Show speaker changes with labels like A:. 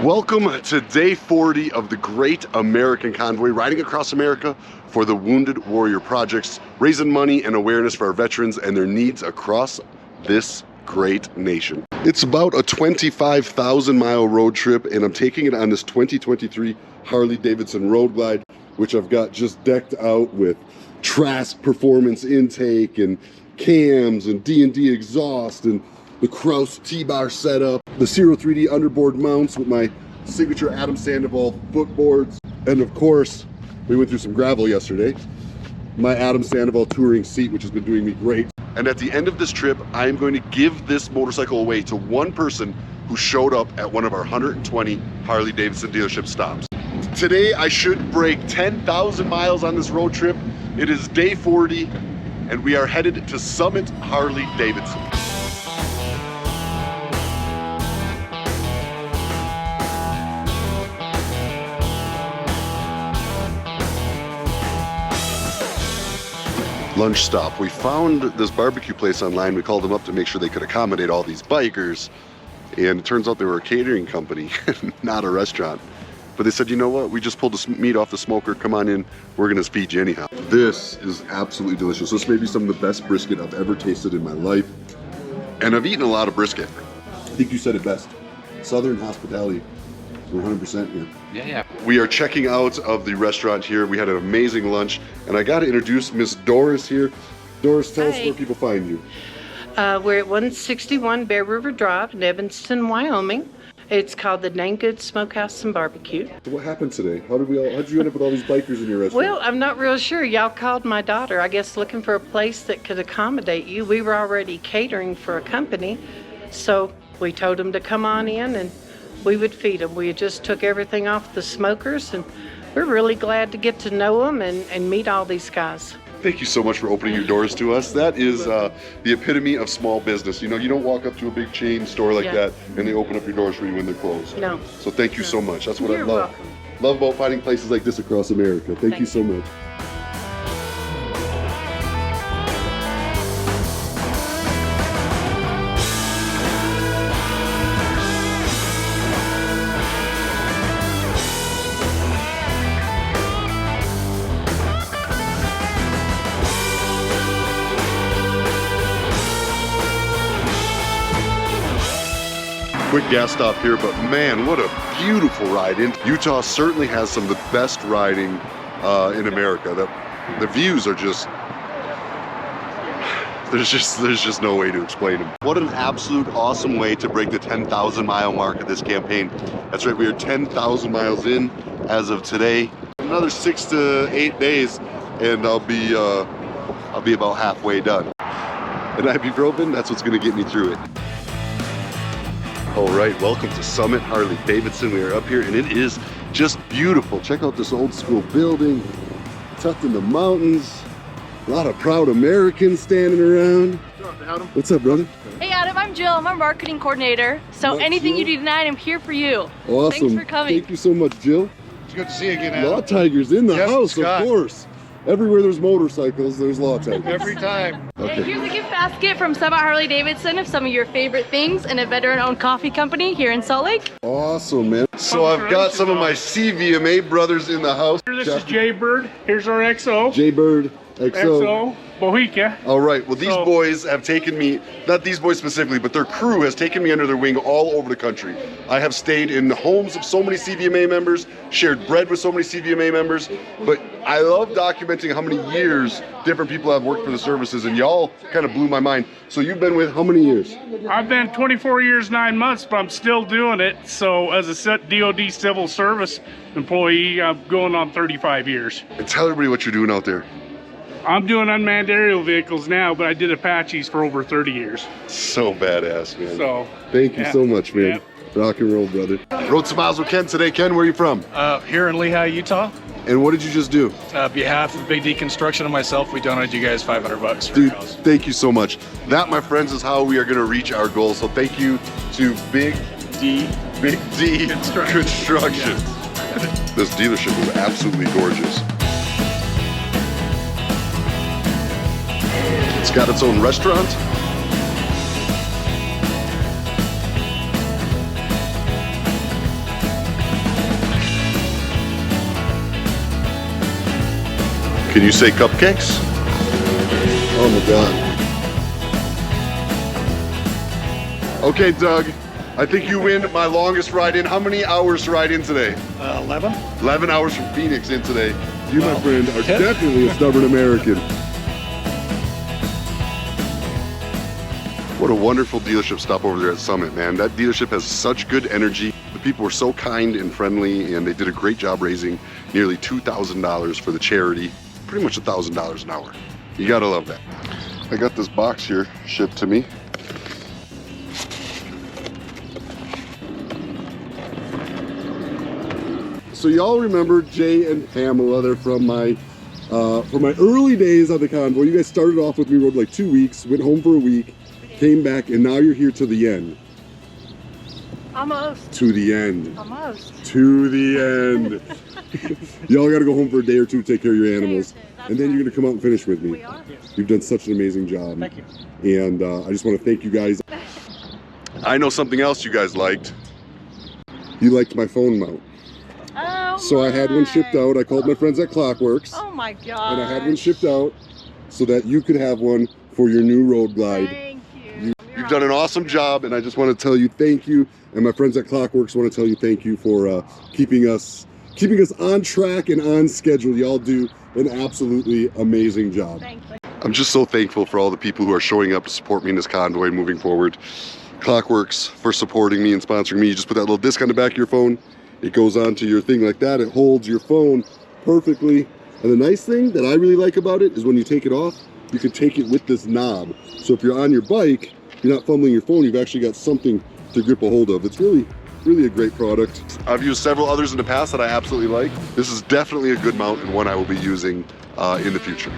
A: Welcome to day 40 of the Great American Convoy, riding across America for the Wounded Warrior Projects, raising money and awareness for our veterans and their needs across this great nation. It's about a 25,000 mile road trip, and I'm taking it on this 2023 Harley-Davidson Road Glide, which I've got just decked out with Trask performance intake and cams and D&D exhaust and the Kraus T-bar setup, the Ciro 3D underboard mounts with my signature Adam Sandoval footboards, and of course, we went through some gravel yesterday, my Adam Sandoval touring seat, which has been doing me great. And at the end of this trip, I am going to give this motorcycle away to one person who showed up at one of our 120 Harley-Davidson dealership stops. Today, I should break 10,000 miles on this road trip. It is day 40, and we are headed to Summit Harley-Davidson. Lunch stop. We found this barbecue place online. We called them up to make sure they could accommodate all these bikers, and it turns out they were a catering company, not a restaurant. But they said, you know what, we just pulled the meat off the smoker, come on in, we're gonna feed you anyhow. This is absolutely delicious. This may be some of the best brisket I've ever tasted in my life, and I've eaten a lot of brisket. I think you said it best. Southern hospitality, 100% here.
B: Yeah.
A: We are checking out of the restaurant here. We had an amazing lunch, and I got to introduce Miss Doris here. Doris, tell us where people find you.
C: We're at 161 Bear River Drive in Evanston, Wyoming. It's called the Dang Good Smokehouse and Barbecue.
A: So what happened today? How'd you end up with all these bikers in your restaurant?
C: Well, I'm not real sure. Y'all called my daughter, I guess, looking for a place that could accommodate you. We were already catering for a company, so we told them to come on in and we would feed them. We just took everything off the smokers, and we're really glad to get to know them and meet all these guys.
A: Thank you so much for opening your doors to us. That is the epitome of small business. You know, you don't walk up to a big chain store like that and they open up your doors for you when they're closed.
C: No.
A: So thank you so much. That's what
C: You're
A: I love.
C: welcome.
A: Love about finding places like this across America. Thank you so much. Quick gas stop here, but man, what a beautiful ride. Utah certainly has some of the best riding in America. The views are just, there's just no way to explain them. What an absolute awesome way to break the 10,000 mile mark of this campaign. That's right, we are 10,000 miles in as of today. Another 6 to 8 days, and I'll be about halfway done. And ibuprofen, that's what's gonna get me through it. All right, welcome to Summit Harley-Davidson. We are up here and it is just beautiful. Check out this old school building, tucked in the mountains. A lot of proud Americans standing around. What's up, brother?
D: Hey Adam, I'm Jill. I'm our marketing coordinator. So anything you need tonight, I'm here for you.
A: Awesome.
D: Thanks for coming.
A: Thank you so much, Jill.
B: It's good to see you again, Adam.
A: Law Tiger's in the house,
B: Scott.
A: of course. Everywhere there's motorcycles, there's Law Tiger.
B: Every time.
A: Okay.
D: And here's a gift basket from Summit Harley-Davidson of some of your favorite things and a veteran-owned coffee company here in Salt Lake.
A: Awesome, man. So I've got some of my CVMA brothers in the house.
E: This is Jaybird. Here's our XO.
A: Jaybird, XO.
E: XO, Bohica.
A: All right, well, these boys have taken me, not these boys specifically, but their crew has taken me under their wing all over the country. I have stayed in the homes of so many CVMA members, shared bread with so many CVMA members, but I love documenting how many years different people have worked for the services, and y'all kind of blew my mind. So you've been with how many years?
E: I've been 24 years, 9 months, but I'm still doing it. So as a DOD civil service employee, I'm going on 35 years.
A: And tell everybody what you're doing out there.
E: I'm doing unmanned aerial vehicles now, but I did Apaches for over 30 years.
A: So badass, man.
E: So
A: thank you so much, man. Rock and roll, brother. Rode some miles with Ken today. Ken, where are you from?
F: Here in Lehigh, Utah.
A: And what did you just do?
F: On behalf of Big D Construction and myself, we donated you guys $500 for
A: Dude,
F: your house.
A: thank you so much. That, my friends, is how we are going to reach our goals. So thank you to Big D Construction. This dealership is absolutely gorgeous. It's got its own restaurant. Can you say cupcakes? Oh my God. Okay, Doug, I think you win my longest ride in. How many hours to ride in today?
B: 11.
A: 11 hours from Phoenix in today. You, my
B: Well,
A: friend, are
B: 10.
A: definitely a stubborn American. What a wonderful dealership stop over there at Summit, man. That dealership has such good energy. The people were so kind and friendly, and they did a great job raising nearly $2,000 for the charity. Pretty much $1,000 an hour. You gotta love that. I got this box here shipped to me. So y'all remember Jay and Pamela? They're from my early days on the Convoy. You guys started off with me, rode like 2 weeks, went home for a week, came back, and now you're here to the end.
C: Almost.
A: To the end.
C: Almost.
A: To the end. Y'all gotta go home for a day or two to take care of your animals. And then you're gonna come out and finish with me.
C: We are.
A: You've done such an amazing job.
B: Thank you.
A: And I just want to thank you guys. I know something else you guys liked. You liked my phone mount.
D: Oh,
A: So I had one shipped out. I called my friends at Clockworks.
D: Oh my god.
A: And I had one shipped out so that you could have one for your new road glide.
D: Thank you.
A: You've done an awesome job, and I just want to tell you thank you. And my friends at Clockworks want to tell you thank you for keeping us on track and on schedule. Y'all do an absolutely amazing job.
D: Thank you.
A: I'm just so thankful for all the people who are showing up to support me in this convoy moving forward. Clockworks for supporting me and sponsoring me. You just put that little disc on the back of your phone. It goes onto your thing like that. It holds your phone perfectly. And the nice thing that I really like about it is when you take it off, you can take it with this knob. So if you're on your bike, you're not fumbling your phone, you've actually got something to grip a hold of. It's really a great product. I've used several others in the past that I absolutely like. This is definitely a good mount and one I will be using in the future.